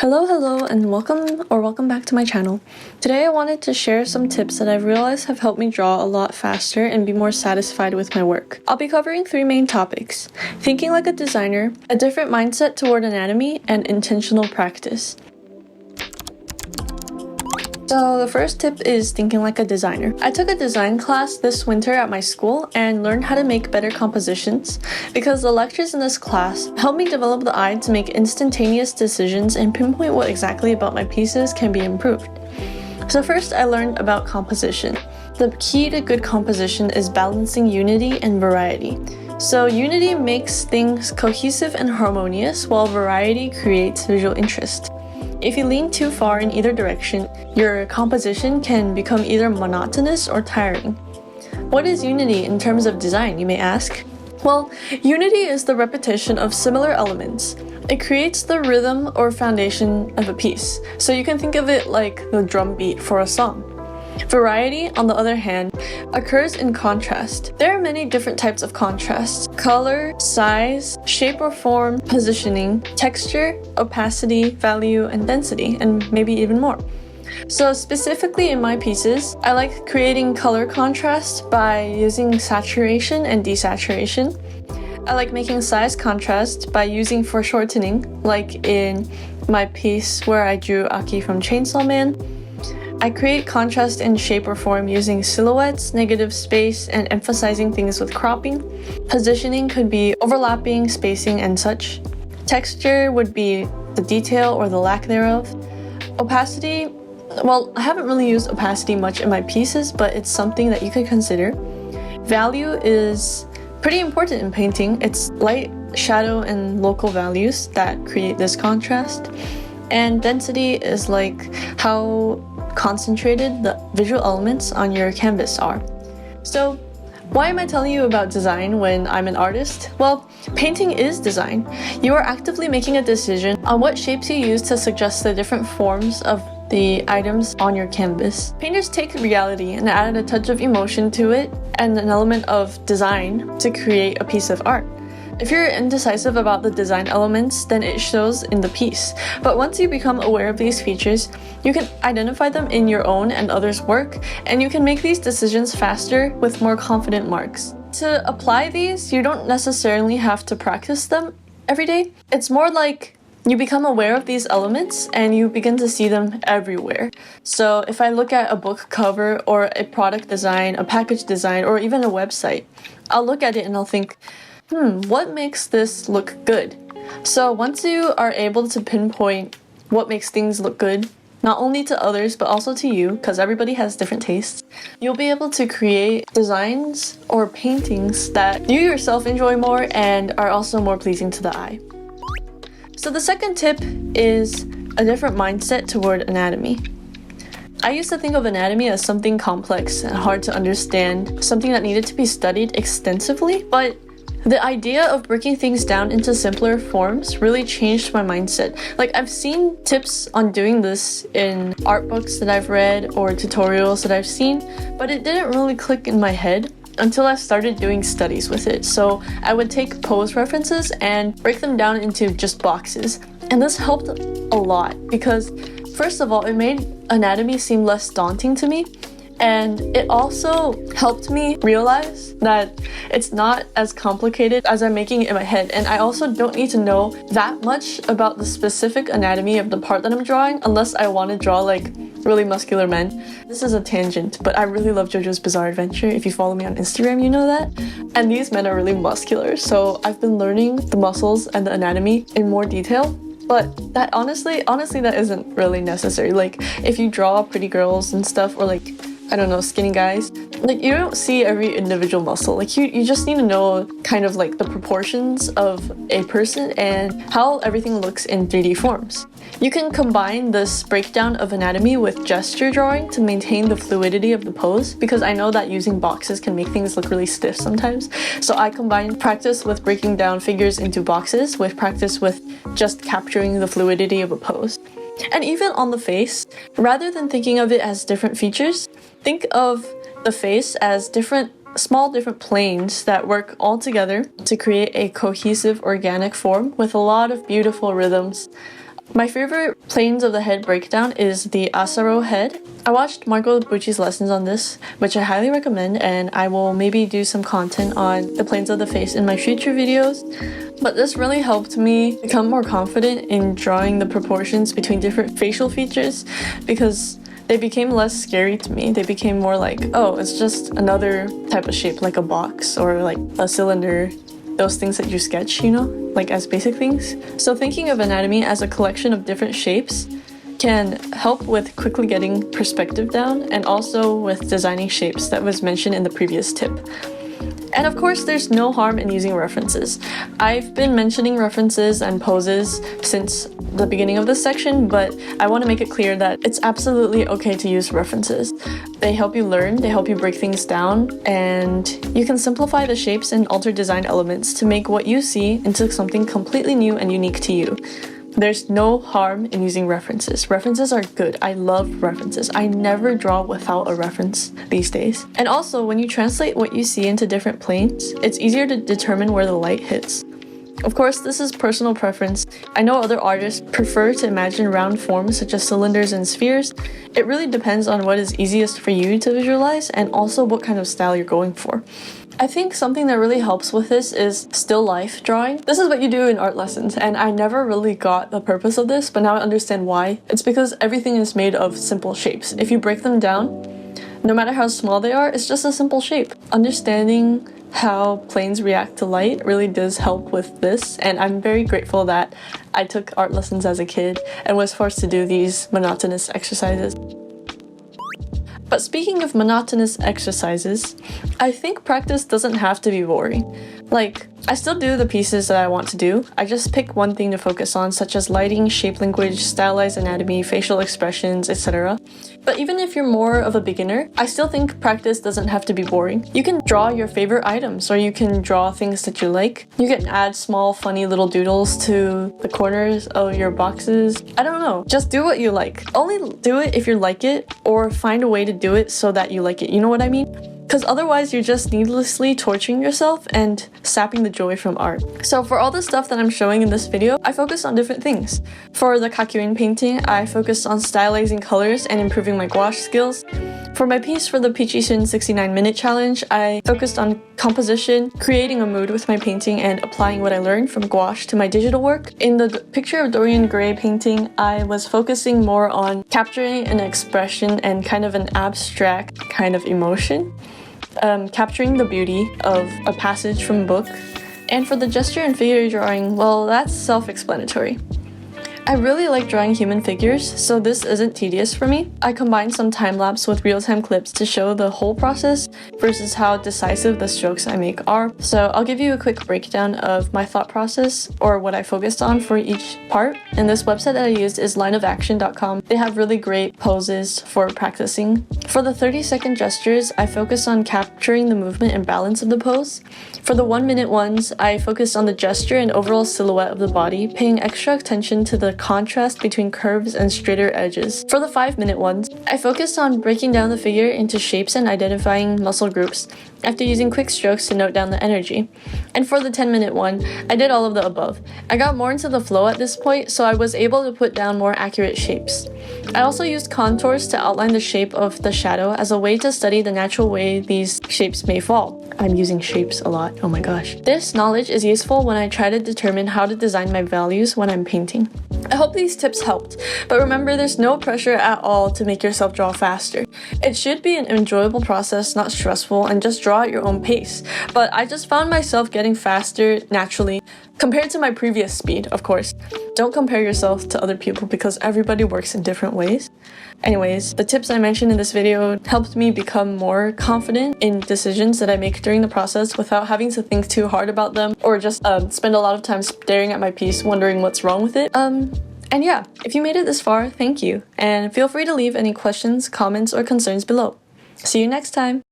Hello, and welcome back to my channel. Today I wanted to share some tips that I've realized have helped me draw a lot faster and be more satisfied with my work. I'll be covering three main topics: thinking like a designer, a different mindset toward anatomy, and intentional practice. So the first tip is thinking like a designer. I took a design class this winter at my school and learned how to make better compositions because the lectures in this class helped me develop the eye to make instantaneous decisions and pinpoint what exactly about my pieces can be improved. So first I learned about composition. The key to good composition is balancing unity and variety. So unity makes things cohesive and harmonious, while variety creates visual interest. If you lean too far in either direction, your composition can become either monotonous or tiring. What is unity in terms of design, you may ask? Well, unity is the repetition of similar elements. It creates the rhythm or foundation of a piece, so you can think of it like the drum beat for a song. Variety, on the other hand, occurs in contrast. There are many different types of contrast: color, size, shape or form, positioning, texture, opacity, value, and density, and maybe even more. So specifically in my pieces, I like creating color contrast by using saturation and desaturation. I like making size contrast by using foreshortening, like in my piece where I drew Aki from Chainsaw Man. I create contrast in shape or form using silhouettes, negative space, and emphasizing things with cropping. Positioning could be overlapping, spacing, and such. Texture would be the detail or the lack thereof. Opacity, well, I haven't really used opacity much in my pieces, but it's something that you could consider. Value is pretty important in painting. It's light, shadow, and local values that create this contrast. And density is like how concentrated the visual elements on your canvas are. So, why am I telling you about design when I'm an artist? Well, painting is design. You are actively making a decision on what shapes you use to suggest the different forms of the items on your canvas. Painters take reality and add a touch of emotion to it and an element of design to create a piece of art. If you're indecisive about the design elements, then it shows in the piece. But once you become aware of these features, you can identify them in your own and others' work, and you can make these decisions faster with more confident marks. To apply these, you don't necessarily have to practice them every day. It's more like you become aware of these elements and you begin to see them everywhere. So if I look at a book cover or a product design, a package design, or even a website, I'll look at it and I'll think, what makes this look good? So once you are able to pinpoint what makes things look good, not only to others but also to you, because everybody has different tastes, you'll be able to create designs or paintings that you yourself enjoy more and are also more pleasing to the eye. So the second tip is a different mindset toward anatomy. I used to think of anatomy as something complex and hard to understand, something that needed to be studied extensively, but the idea of breaking things down into simpler forms really changed my mindset. Like, I've seen tips on doing this in art books that I've read or tutorials that I've seen, but it didn't really click in my head until I started doing studies with it. So I would take pose references and break them down into just boxes. And this helped a lot because, first of all, it made anatomy seem less daunting to me. And it also helped me realize that it's not as complicated as I'm making it in my head. And I also don't need to know that much about the specific anatomy of the part that I'm drawing unless I want to draw like really muscular men. This is a tangent, but I really love JoJo's Bizarre Adventure. If you follow me on Instagram, you know that. And these men are really muscular. So I've been learning the muscles and the anatomy in more detail. But that honestly, that isn't really necessary. Like, if you draw pretty girls and stuff, or like, I don't know, skinny guys, like, you don't see every individual muscle. Like, you just need to know kind of like the proportions of a person and how everything looks in 3D forms. You can combine this breakdown of anatomy with gesture drawing to maintain the fluidity of the pose, because I know that using boxes can make things look really stiff sometimes. So I combine practice with breaking down figures into boxes with practice with just capturing the fluidity of a pose. And even on the face, rather than thinking of it as different features, think of the face as different planes that work all together to create a cohesive organic form with a lot of beautiful rhythms. My favorite planes of the head breakdown is the Asaro head. I watched Marco Bucci's lessons on this, which I highly recommend, and I will maybe do some content on the planes of the face in my future videos. But this really helped me become more confident in drawing the proportions between different facial features because they became less scary to me. They became more like, oh, it's just another type of shape, like a box or like a cylinder. Those things that you sketch, you know, like as basic things. So thinking of anatomy as a collection of different shapes can help with quickly getting perspective down and also with designing shapes that was mentioned in the previous tip. And of course, there's no harm in using references. I've been mentioning references and poses since the beginning of this section, but I want to make it clear that it's absolutely okay to use references. They help you learn, they help you break things down, and you can simplify the shapes and alter design elements to make what you see into something completely new and unique to you. There's no harm in using references. References are good. I love references. I never draw without a reference these days. And also, when you translate what you see into different planes, it's easier to determine where the light hits. Of course, this is personal preference. I know other artists prefer to imagine round forms such as cylinders and spheres. It really depends on what is easiest for you to visualize and also what kind of style you're going for. I think something that really helps with this is still life drawing. This is what you do in art lessons, and I never really got the purpose of this, but now I understand why. It's because everything is made of simple shapes. If you break them down, no matter how small they are, it's just a simple shape. Understanding how planes react to light really does help with this, and I'm very grateful that I took art lessons as a kid and was forced to do these monotonous exercises. But speaking of monotonous exercises, I think practice doesn't have to be boring. Like, I still do the pieces that I want to do, I just pick one thing to focus on, such as lighting, shape language, stylized anatomy, facial expressions, etc. But even if you're more of a beginner, I still think practice doesn't have to be boring. You can draw your favorite items, or you can draw things that you like. You can add small, funny little doodles to the corners of your boxes. I don't know, just do what you like. Only do it if you like it, or find a way to do it so that you like it, you know what I mean? Because otherwise you're just needlessly torturing yourself and sapping the joy from art. So for all the stuff that I'm showing in this video, I focused on different things. For the kakyuin painting, I focused on stylizing colors and improving my gouache skills. For my piece for the peachyxin 69-minute challenge, I focused on composition, creating a mood with my painting, and applying what I learned from gouache to my digital work. In the picture of Dorian Gray painting, I was focusing more on capturing an expression and kind of an abstract kind of emotion. Capturing the beauty of a passage from a book. And for the gesture and figure drawing, well, that's self-explanatory. I really like drawing human figures, so this isn't tedious for me. I combined some time-lapse with real-time clips to show the whole process versus how decisive the strokes I make are. So I'll give you a quick breakdown of my thought process, or what I focused on for each part. And this website that I used is lineofaction.com. They have really great poses for practicing. For the 30-second gestures, I focused on capturing the movement and balance of the pose. For the 1-minute ones, I focused on the gesture and overall silhouette of the body, paying extra attention to the contrast between curves and straighter edges. For the 5-minute ones, I focused on breaking down the figure into shapes and identifying muscle groups after using quick strokes to note down the energy. And for the 10-minute one, I did all of the above. I got more into the flow at this point, so I was able to put down more accurate shapes. I also used contours to outline the shape of the shadow as a way to study the natural way these shapes may fall. I'm using shapes a lot, oh my gosh. This knowledge is useful when I try to determine how to design my values when I'm painting. I hope these tips helped, but remember there's no pressure at all to make yourself draw faster. It should be an enjoyable process, not stressful, and just draw at your own pace. But I just found myself getting faster naturally, compared to my previous speed, of course. Don't compare yourself to other people because everybody works in different ways. Anyways, the tips I mentioned in this video helped me become more confident in decisions that I make during the process without having to think too hard about them or just spend a lot of time staring at my piece wondering what's wrong with it. And yeah, if you made it this far, thank you. And feel free to leave any questions, comments, or concerns below. See you next time!